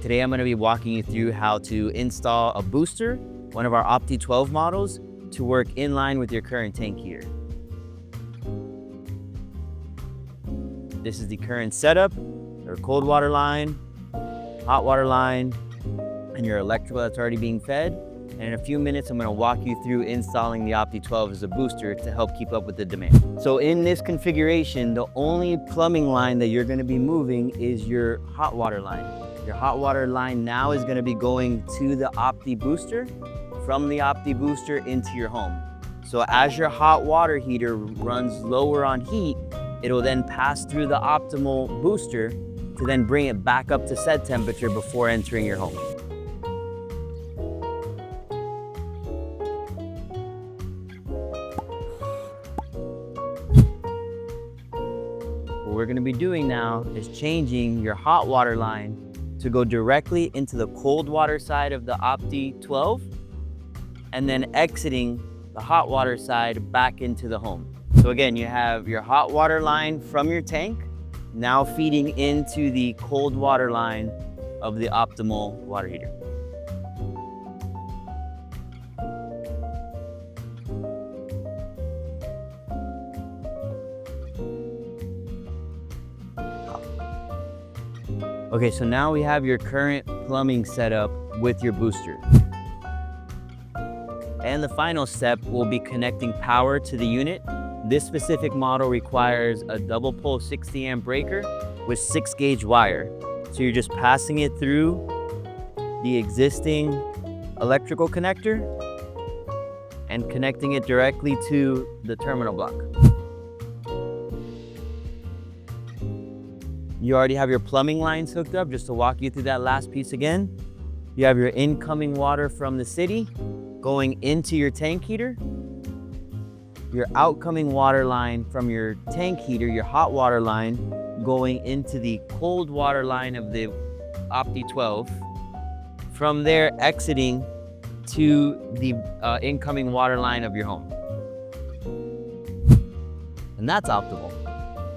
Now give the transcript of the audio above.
Today I'm going to be walking you through how to install a booster, one of our Opti 12 models, to work in line with your current tank heater. This is the current setup, your cold water line, hot water line, and your electrical that's already being fed. And in a few minutes, I'm going to walk you through installing the Opti 12 as a booster to help keep up with the demand. So in this configuration, the only plumbing line that you're going to be moving is your hot water line. Your hot water line now is going to be going to the Opti booster, from the Opti booster into your home. So as your hot water heater runs lower on heat, it'll then pass through the optimal booster to then bring it back up to set temperature before entering your home. What we're going to be doing now is changing your hot water line to go directly into the cold water side of the Opti 12 and then exiting the hot water side back into the home. So again, you have your hot water line from your tank now feeding into the cold water line of the optimal water heater. Okay, so now we have your current plumbing setup with your booster. And the final step will be connecting power to the unit. This specific model requires a double pole 60 amp breaker with 6-gauge wire. So you're just passing it through the existing electrical connector and connecting it directly to the terminal block. You already have your plumbing lines hooked up. Just to walk you through that last piece again, you have your incoming water from the city going into your tank heater, your outgoing water line from your tank heater, your hot water line, going into the cold water line of the Opti 12. From there, exiting to the incoming water line of your home. And that's optimal.